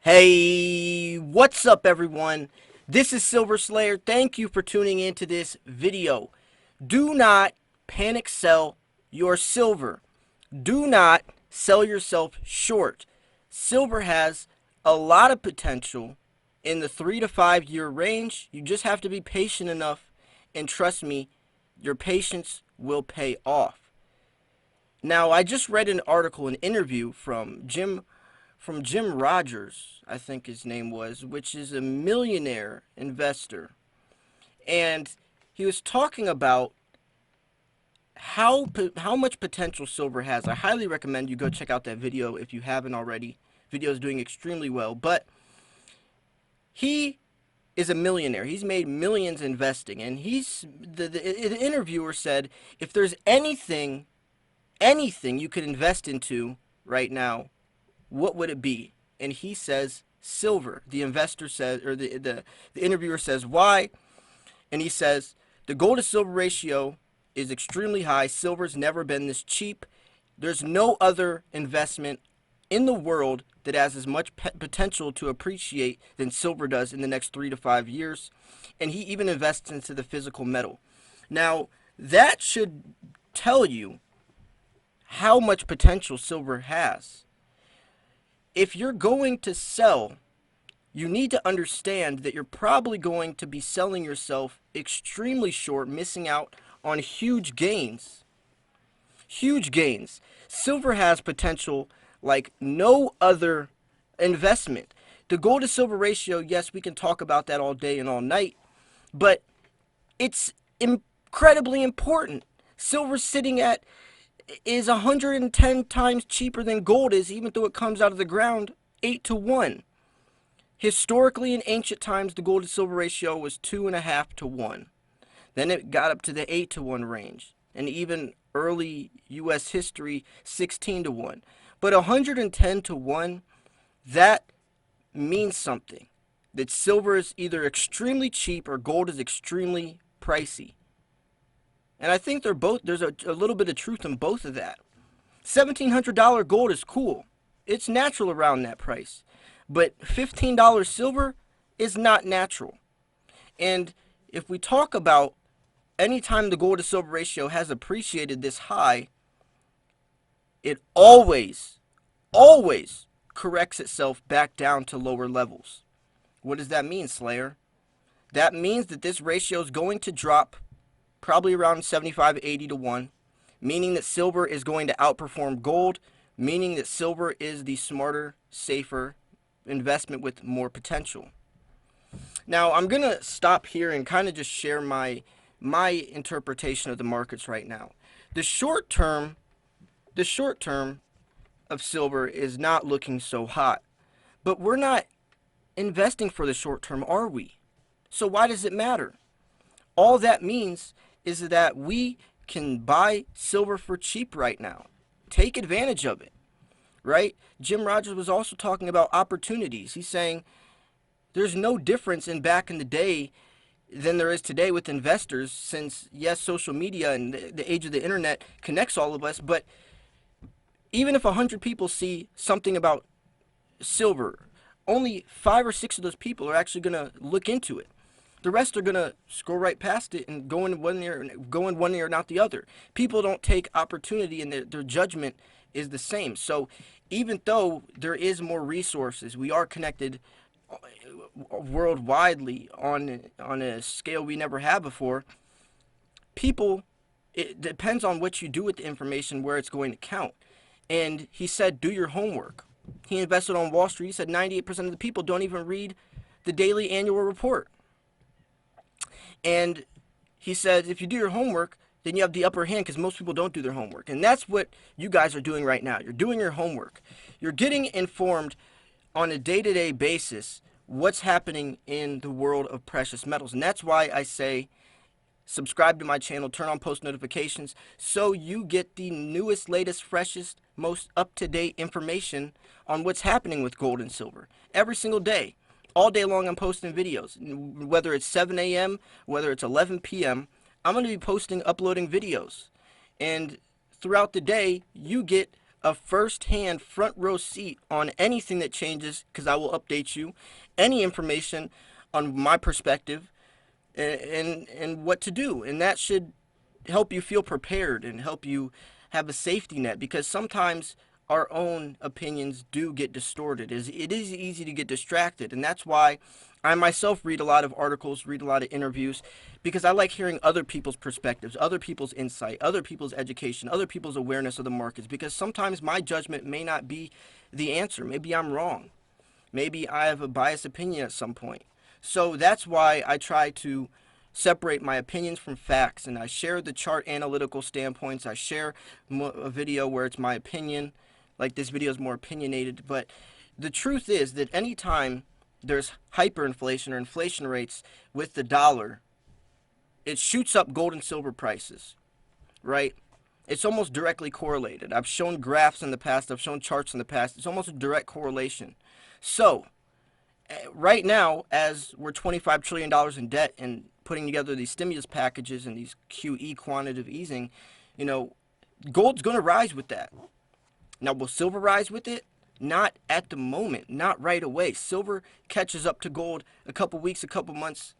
Hey, what's up everyone? This is Silver Slayer. Thank you for tuning into this video. Do not panic sell your silver. Do not sell yourself short. Silver has a lot of potential in the 3 to 5 year range. You just have to be patient enough, and trust me, your patience will pay off. Now, I just read an article, an interview from Jim Rogers, I think his name was, which is a millionaire investor. And he was talking about how much potential silver has. I highly recommend you go check out that video if you haven't already. Video is doing extremely well, but he is a millionaire. He's made millions investing, and the interviewer said if there's anything you could invest into right now, what would it be? And he says silver. The investor says, or the interviewer says, why? And he says the gold to silver ratio is extremely high. Silver's never been this cheap. There's no other investment in the world that has as much potential to appreciate than silver does in the next 3 to 5 years. And he even invests into the physical metal. Now, that should tell you how much potential silver has. If you're going to sell, you need to understand that you're probably going to be selling yourself extremely short, missing out on huge gains. Huge gains. Silver has potential like no other investment. The gold to silver ratio, yes, we can talk about that all day and all night, but it's incredibly important. Silver's sitting at is 110 times cheaper than gold is, even though it comes out of the ground 8 to 1. Historically, in ancient times, the gold to silver ratio was 2.5 to 1. Then it got up to the 8 to 1 range, and even early U.S. history, 16 to 1. But 110 to 1, that means something. That silver is either extremely cheap or gold is extremely pricey. And I think there's a little bit of truth in both of that. $1,700 gold is cool. It's natural around that price. But $15 silver is not natural. And if we talk about any time the gold to silver ratio has appreciated this high, it always corrects itself back down to lower levels. What does that mean, Slayer? That means that this ratio is going to drop probably around 75, 80 to 1, meaning that silver is going to outperform gold, meaning that silver is the smarter, safer investment with more potential. Now, I'm going to stop here and kind of just share my interpretation of the markets right now. The short term of silver is not looking so hot, but we're not investing for the short term, are we? So why does it matter? All that means is that we can buy silver for cheap right now. Take advantage of it, right? Jim Rogers was also talking about opportunities. He's saying there's no difference in back in the day than there is today with investors, since, yes, social media and the age of the internet connects all of us, but even if 100 people see something about silver, only 5 or 6 of those people are actually going to look into it. The rest are going to scroll right past it and go in one ear and not the other. People don't take opportunity, and their judgment is the same. So even though there is more resources, we are connected worldwidely on a scale we never had before. People, it depends on what you do with the information, where it's going to count. And he said, do your homework. He invested on Wall Street. He said 98% of the people don't even read the daily annual report. And he said, if you do your homework, then you have the upper hand, because most people don't do their homework. And that's what you guys are doing right now. You're doing your homework. You're getting informed on a day-to-day basis what's happening in the world of precious metals. And that's why I say subscribe to my channel, turn on post notifications, so you get the newest, latest, freshest, most up-to-date information on what's happening with gold and silver every single day. All day long I'm posting videos, whether it's 7 a.m., whether it's 11 p.m., I'm going to be uploading videos. And throughout the day, you get a first-hand front row seat on anything that changes, because I will update you any information on my perspective and what to do. And that should help you feel prepared and help you have a safety net, because sometimes our own opinions do get distorted. It is easy to get distracted, and that's why I myself read a lot of articles, read a lot of interviews, because I like hearing other people's perspectives, other people's insight, other people's education, other people's awareness of the markets, because sometimes my judgment may not be the answer. Maybe I'm wrong. Maybe I have a biased opinion at some point. So that's why I try to separate my opinions from facts, and I share the chart analytical standpoints. I share a video where it's my opinion, like this video is more opinionated. But the truth is that anytime there's hyperinflation or inflation rates with the dollar, it shoots up gold and silver prices, right? It's almost directly correlated. I've shown graphs in the past, I've shown charts in the past. It's almost a direct correlation. So right now, as we're $25 trillion in debt and putting together these stimulus packages and these QE, quantitative easing, gold's going to rise with that. Now, will silver rise with it? Not at the moment, not right away. Silver catches up to gold a couple weeks, a couple months,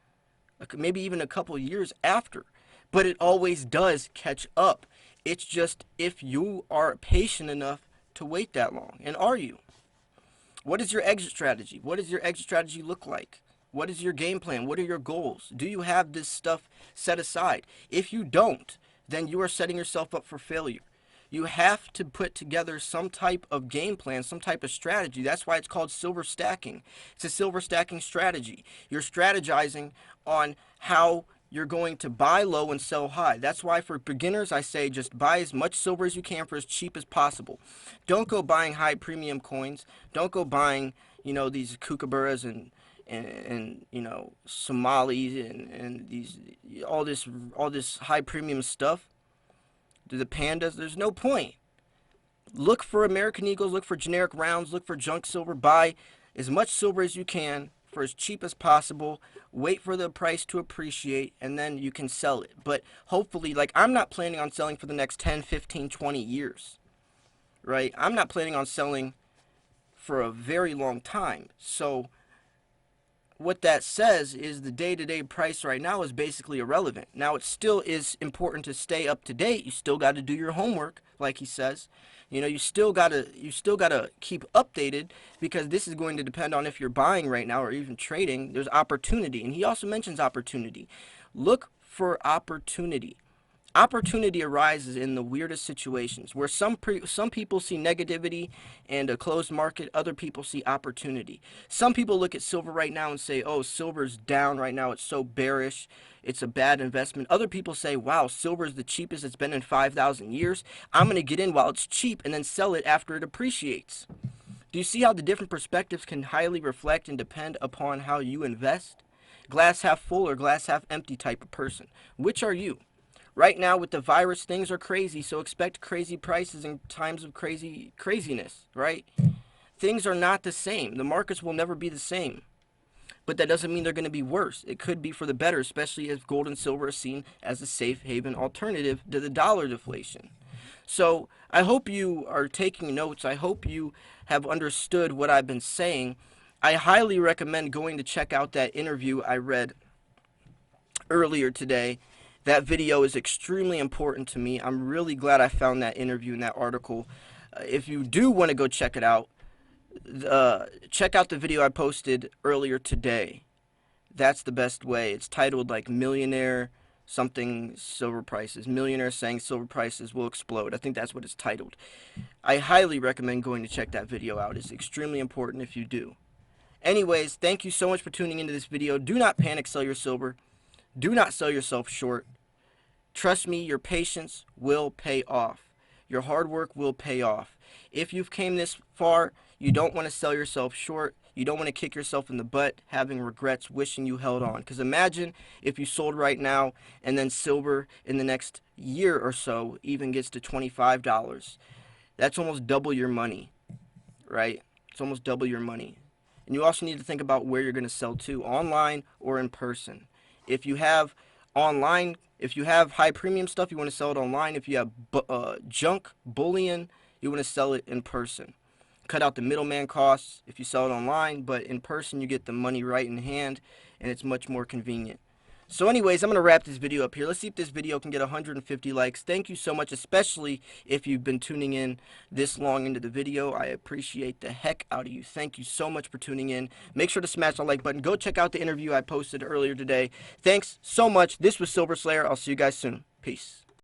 maybe even a couple years after. But it always does catch up. It's just if you are patient enough to wait that long. And are you? What is your exit strategy? What does your exit strategy look like? What is your game plan? What are your goals? Do you have this stuff set aside? If you don't, then you are setting yourself up for failure. You have to put together some type of game plan, some type of strategy. That's why it's called silver stacking. It's a silver stacking strategy. You're strategizing on how you're going to buy low and sell high. That's why for beginners, I say just buy as much silver as you can for as cheap as possible. Don't go buying high premium coins. Don't go buying, these kookaburras and Somalis and these all this high premium stuff. The pandas, there's no point. Look for American Eagles, look for generic rounds, look for junk silver. Buy as much silver as you can for as cheap as possible. Wait for the price to appreciate, and then you can sell it. But hopefully, I'm not planning on selling for the next 10, 15, 20 years, right? I'm not planning on selling for a very long time. So what that says is the day-to-day price right now is basically irrelevant. Now, it still is important to stay up to date. You still got to do your homework, like he says. You still gotta keep updated, because this is going to depend on if you're buying right now or even trading. There's opportunity, and he also mentions opportunity. Look for opportunity. Opportunity arises in the weirdest situations, where some people see negativity and a closed market, other people see opportunity. Some people look at silver right now and say, oh, silver's down right now, it's so bearish, it's a bad investment. Other people say, wow, silver is the cheapest it's been in 5,000 years. I'm going to get in while it's cheap and then sell it after it appreciates. Do you see how the different perspectives can highly reflect and depend upon how you invest? Glass half full or glass half empty type of person. Which are you? Right now with the virus, things are crazy, so expect crazy prices in times of craziness, right? Things are not the same. The markets will never be the same. But that doesn't mean they're going to be worse. It could be for the better, especially if gold and silver are seen as a safe haven alternative to the dollar deflation. So I hope you are taking notes. I hope you have understood what I've been saying. I highly recommend going to check out that interview I read earlier today. That video is extremely important to me. I'm really glad I found that interview in that article. If you do want to go check it out, check out the video I posted earlier today. That's the best way. It's titled Millionaire something silver prices. Millionaire saying silver prices will explode. I think that's what it's titled. I highly recommend going to check that video out. It's extremely important if you do. Anyways, thank you so much for tuning into this video. Do not panic sell your silver. Do not sell yourself short. Trust me, your patience will pay off. Your hard work will pay off. If you've came this far, you don't want to sell yourself short. You don't want to kick yourself in the butt, having regrets, wishing you held on. Because imagine if you sold right now, and then silver in the next year or so even gets to $25. That's almost double your money, right? It's almost double your money. And you also need to think about where you're going to sell to, online or in person. If you have online, if you have high premium stuff, you want to sell it online. If you have junk, bullion, You want to sell it in person. Cut out the middleman costs if you sell it online, but in person you get the money right in hand, and it's much more convenient. So anyways, I'm going to wrap this video up here. Let's see if this video can get 150 likes. Thank you so much, especially if you've been tuning in this long into the video. I appreciate the heck out of you. Thank you so much for tuning in. Make sure to smash the like button. Go check out the interview I posted earlier today. Thanks so much. This was Silver Slayer. I'll see you guys soon. Peace.